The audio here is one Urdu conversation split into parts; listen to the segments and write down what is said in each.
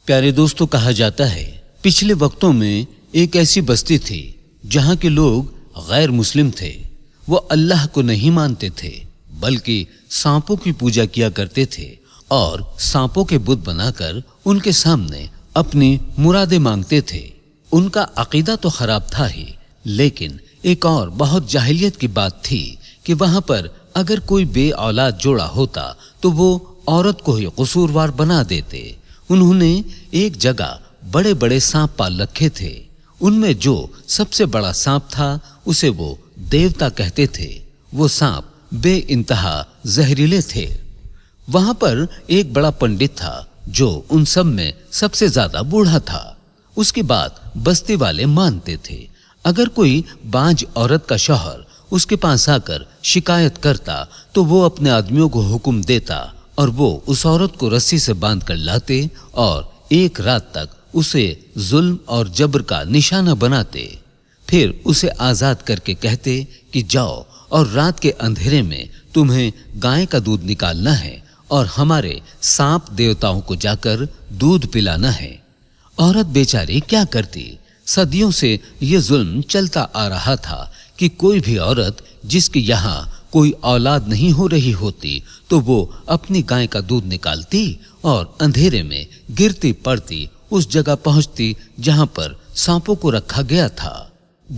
پیارے دوستوں، کہا جاتا ہے پچھلے وقتوں میں ایک ایسی بستی تھی جہاں کے لوگ غیر مسلم تھے۔ وہ اللہ کو نہیں مانتے تھے بلکہ سانپوں کی پوجا کیا کرتے تھے اور سانپوں کے بت بنا کر ان کے سامنے اپنی مرادیں مانگتے تھے۔ ان کا عقیدہ تو خراب تھا ہی، لیکن ایک اور بہت جاہلیت کی بات تھی کہ وہاں پر اگر کوئی بے اولاد جوڑا ہوتا تو وہ عورت کو ہی قصوروار بنا دیتے۔ انہوں نے ایک جگہ بڑے بڑے سانپ پال رکھے تھے۔ ان میں جو سب سے بڑا سانپ تھا اسے وہ دیوتا کہتے تھے۔ وہ سانپ بے انتہا زہریلے تھے۔ وہاں پر ایک بڑا پنڈت تھا جو ان سب میں سب سے زیادہ بوڑھا تھا۔ اس کی بات بستی والے مانتے تھے۔ اگر کوئی بانجھ عورت کا شوہر اس کے پاس آ کر شکایت کرتا تو وہ اپنے آدمیوں کو حکم دیتا اور وہ اس عورت کو رسی سے باندھ کر لاتے اور ایک رات تک اسے ظلم اور جبر کا نشانہ بناتے۔ پھر اسے آزاد کر کے کہتے کہ جاؤ اور رات کے اندھیرے میں تمہیں گائے کا دودھ نکالنا ہے اور ہمارے سانپ دیوتاؤں کو جا کر دودھ پلانا ہے۔ عورت بیچاری کیا کرتی؟ صدیوں سے یہ ظلم چلتا آ رہا تھا کہ کوئی بھی عورت جس کی یہاں کوئی اولاد نہیں ہو رہی ہوتی تو وہ اپنی گائے کا دودھ نکالتی اور اندھیرے میں گرتی پڑتی اس جگہ پہنچتی جہاں پر سانپوں کو رکھا گیا تھا۔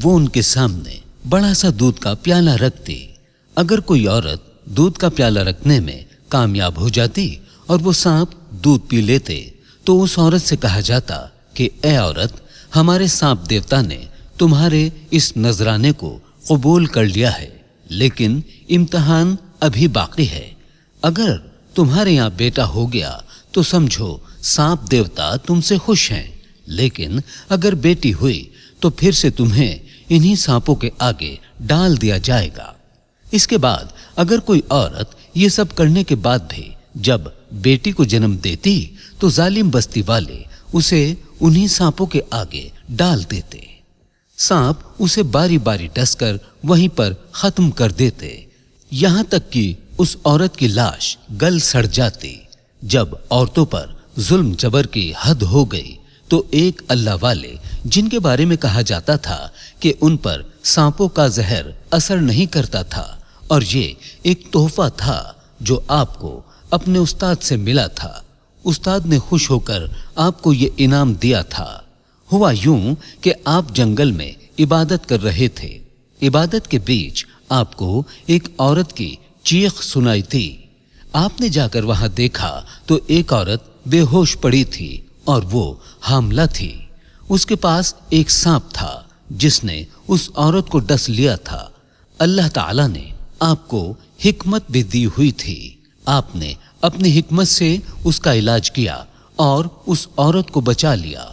وہ ان کے سامنے بڑا سا دودھ کا پیالہ رکھتی۔ اگر کوئی عورت دودھ کا پیالہ رکھنے میں کامیاب ہو جاتی اور وہ سانپ دودھ پی لیتے تو اس عورت سے کہا جاتا کہ اے عورت، ہمارے سانپ دیوتا نے تمہارے اس نذرانے کو قبول کر لیا ہے، لیکن امتحان ابھی باقی ہے۔ اگر تمہارے یہاں بیٹا ہو گیا تو سمجھو سانپ دیوتا تم سے خوش ہیں، لیکن اگر بیٹی ہوئی تو پھر سے تمہیں انہی سانپوں کے آگے ڈال دیا جائے گا۔ اس کے بعد اگر کوئی عورت یہ سب کرنے کے بعد بھی جب بیٹی کو جنم دیتی تو ظالم بستی والے اسے انہی سانپوں کے آگے ڈال دیتے۔ سانپ اسے باری باری ڈس کر وہیں پر ختم کر دیتے، یہاں تک کہ اس عورت کی لاش گل سڑ جاتی۔ جب عورتوں پر ظلم جبر کی حد ہو گئی تو ایک اللہ والے جن کے بارے میں کہا جاتا تھا کہ ان پر سانپوں کا زہر اثر نہیں کرتا تھا اور یہ ایک تحفہ تھا جو آپ کو اپنے استاد سے ملا تھا، استاد نے خوش ہو کر آپ کو یہ انعام دیا تھا۔ ہوا یوں کہ آپ جنگل میں عبادت کر رہے تھے۔ عبادت کے بیچ آپ کو ایک عورت کی چیخ سنائی تھی۔ آپ نے جا کر وہاں دیکھا تو ایک عورت بے ہوش پڑی تھی اور وہ حاملہ تھی۔ اس کے پاس ایک سانپ تھا جس نے اس عورت کو ڈس لیا تھا۔ اللہ تعالی نے آپ کو حکمت بھی دی ہوئی تھی۔ آپ نے اپنی حکمت سے اس کا علاج کیا اور اس عورت کو بچا لیا۔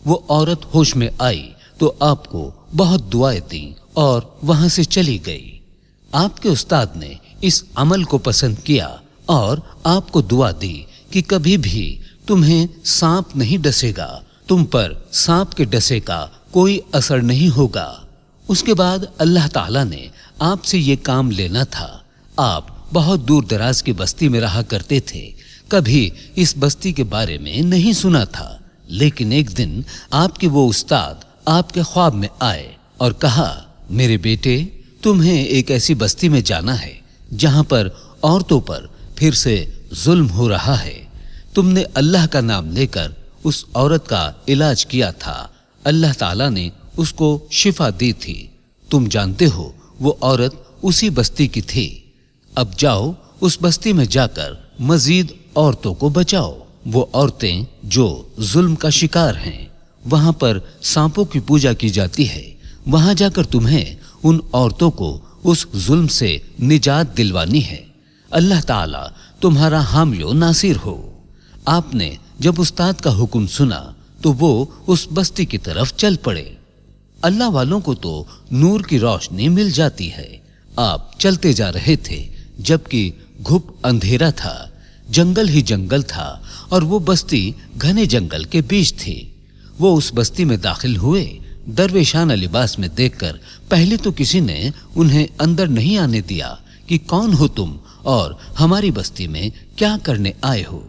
وہ عورت ہوش میں آئی تو آپ کو بہت دعائیں دیں اور وہاں سے چلی گئی۔ آپ کے استاد نے اس عمل کو پسند کیا اور آپ کو دعا دی کہ کبھی بھی تمہیں سانپ نہیں ڈسے گا، تم پر سانپ کے ڈسے کا کوئی اثر نہیں ہوگا۔ اس کے بعد اللہ تعالیٰ نے آپ سے یہ کام لینا تھا۔ آپ بہت دور دراز کی بستی میں رہا کرتے تھے، کبھی اس بستی کے بارے میں نہیں سنا تھا، لیکن ایک دن آپ کے وہ استاد آپ کے خواب میں آئے اور کہا، میرے بیٹے، تمہیں ایک ایسی بستی میں جانا ہے جہاں پر عورتوں پر پھر سے ظلم ہو رہا ہے۔ تم نے اللہ کا نام لے کر اس عورت کا علاج کیا تھا، اللہ تعالیٰ نے اس کو شفا دی تھی۔ تم جانتے ہو وہ عورت اسی بستی کی تھی۔ اب جاؤ اس بستی میں جا کر مزید عورتوں کو بچاؤ۔ وہ عورتیں جو ظلم کا شکار ہیں، وہاں پر سانپوں کی پوجا کی جاتی ہے، وہاں جا کر تمہیں ان عورتوں کو اس ظلم سے نجات دلوانی ہے۔ اللہ تعالیٰ تمہارا حامی و ناصر ہو۔ آپ نے جب استاد کا حکم سنا تو وہ اس بستی کی طرف چل پڑے۔ اللہ والوں کو تو نور کی روشنی مل جاتی ہے۔ آپ چلتے جا رہے تھے جبکہ گھپ اندھیرا تھا، جنگل ہی جنگل تھا اور وہ بستی گھنے جنگل کے بیچ تھی۔ وہ اس بستی میں داخل ہوئے۔ درویشانہ لباس میں دیکھ کر پہلے تو کسی نے انہیں اندر نہیں آنے دیا کہ کون ہو تم اور ہماری بستی میں کیا کرنے آئے ہو۔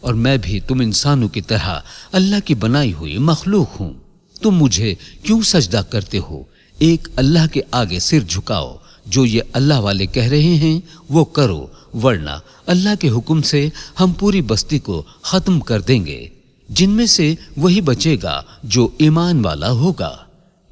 اور میں بھی تم انسانوں کی طرح اللہ کی بنائی ہوئی مخلوق ہوں۔ تم مجھے کیوں سجدہ کرتے ہو؟ ایک اللہ کے آگے سر جھکاؤ، جو یہ اللہ والے کہہ رہے ہیں وہ کرو، ورنہ اللہ کے حکم سے ہم پوری بستی کو ختم کر دیں گے، جن میں سے وہی بچے گا جو ایمان والا ہوگا۔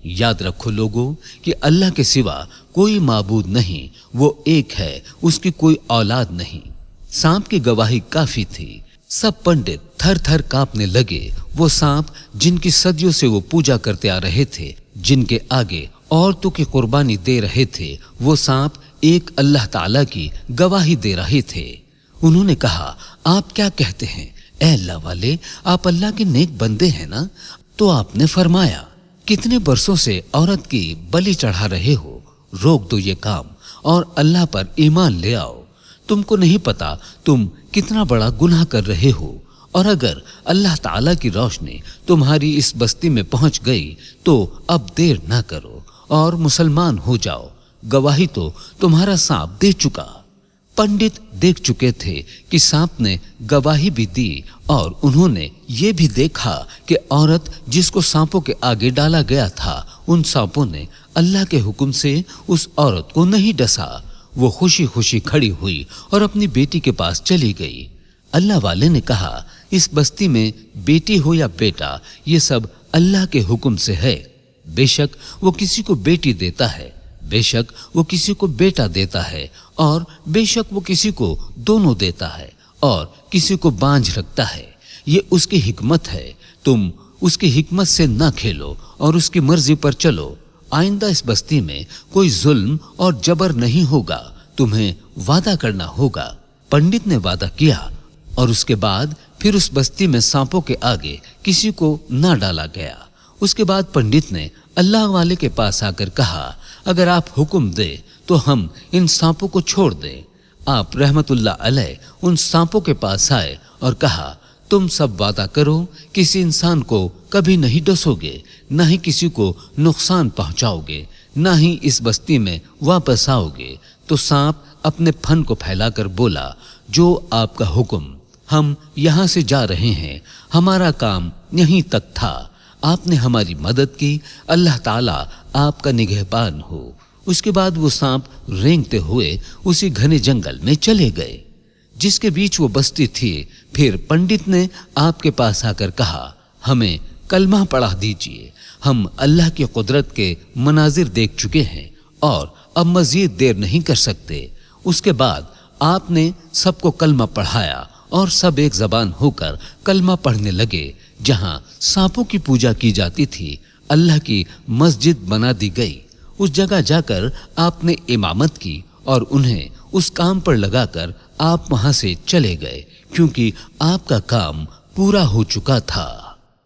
یاد رکھو لوگوں کہ اللہ کے سوا کوئی معبود نہیں، وہ ایک ہے، اس کی کوئی اولاد نہیں۔ سانپ کی گواہی کافی تھی۔ سب پنڈت تھر تھر کانپنے لگے۔ وہ سانپ جن کی صدیوں سے وہ پوجا کرتے آ رہے تھے، جن کے آگے عورتوں کی قربانی دے رہے تھے، وہ سانپ ایک اللہ تعالی کی گواہی دے رہے تھے۔ انہوں نے کہا، آپ کیا کہتے ہیں؟ اے اللہ والے، آپ اللہ کے نیک بندے ہیں نا؟ تو آپ نے فرمایا، کتنے برسوں سے عورت کی بلی چڑھا رہے ہو؟ روک دو یہ کام اور اللہ پر ایمان لے آؤ۔ تم کو نہیں پتا تم کتنا بڑا گناہ کر رہے ہو، اور اگر اللہ تعالی کی روشنی تمہاری اس بستی میں پہنچ گئی تو اب دیر نہ کرو اور مسلمان ہو جاؤ۔ گواہی تو تمہارا سانپ دے چکا۔ پنڈت دیکھ چکے تھے کہ سانپ نے گواہی بھی دی، اور انہوں نے یہ بھی دیکھا کہ عورت جس کو سانپوں کے آگے ڈالا گیا تھا، ان سانپوں نے اللہ کے حکم سے اس عورت کو نہیں ڈسا۔ وہ خوشی خوشی کھڑی ہوئی اور اپنی بیٹی کے پاس چلی گئی۔ اللہ والے نے کہا، اس بستی میں بیٹی ہو یا بیٹا، یہ سب اللہ کے حکم سے ہے۔ بے شک وہ کسی کو بیٹی دیتا ہے، بے شک وہ کسی کو بیٹا دیتا ہے، اور بے شک وہ کسی کو دونوں دیتا ہے، اور کسی کو بانجھ رکھتا ہے۔ یہ اس کی حکمت ہے۔ تم اس کی حکمت سے نہ کھیلو اور اس کی مرضی پر چلو۔ آئندہ اس بستی میں کوئی ظلم اور جبر نہیں ہوگا، تمہیں وعدہ کرنا ہوگا۔ پنڈت نے وعدہ کیا، اور اس کے بعد پھر اس بستی میں سانپوں کے آگے کسی کو نہ ڈالا گیا۔ اس کے بعد پنڈت نے اللہ والے کے پاس آ کر کہا، اگر آپ حکم دے تو ہم ان سانپوں کو چھوڑ دیں۔ آپ رحمت اللہ علیہ ان سانپوں کے پاس آئے اور کہا، تم سب وعدہ کرو، کسی انسان کو کبھی نہیں ڈسو گے، نہ ہی کسی کو نقصان پہنچاؤ گے، نہ ہی اس بستی میں واپس آؤ گے۔ تو سانپ اپنے پھن کو پھیلا کر بولا، جو آپ کا حکم، ہم یہاں سے جا رہے ہیں، ہمارا کام یہیں تک تھا، آپ نے ہماری مدد کی، اللہ تعالیٰ آپ کا نگہبان ہو۔ اس کے بعد وہ سانپ رینگتے ہوئے اسی گھنے جنگل میں چلے گئے جس کے بیچ وہ بستی تھی۔ پھر پنڈت نے آپ کے پاس آ کر کہا، ہمیں کلمہ پڑھا دیجیے، ہم اللہ کی قدرت کے مناظر دیکھ چکے ہیں اور اب مزید دیر نہیں کر سکتے۔ اس کے بعد آپ نے سب کو کلمہ پڑھایا اور سب ایک زبان ہو کر کلمہ پڑھنے لگے۔ جہاں سانپوں کی پوجا کی جاتی تھی، اللہ کی مسجد بنا دی گئی۔ اس جگہ جا کر آپ نے امامت کی اور انہیں اس کام پر لگا کر آپ وہاں سے چلے گئے، کیونکہ آپ کا کام پورا ہو چکا تھا۔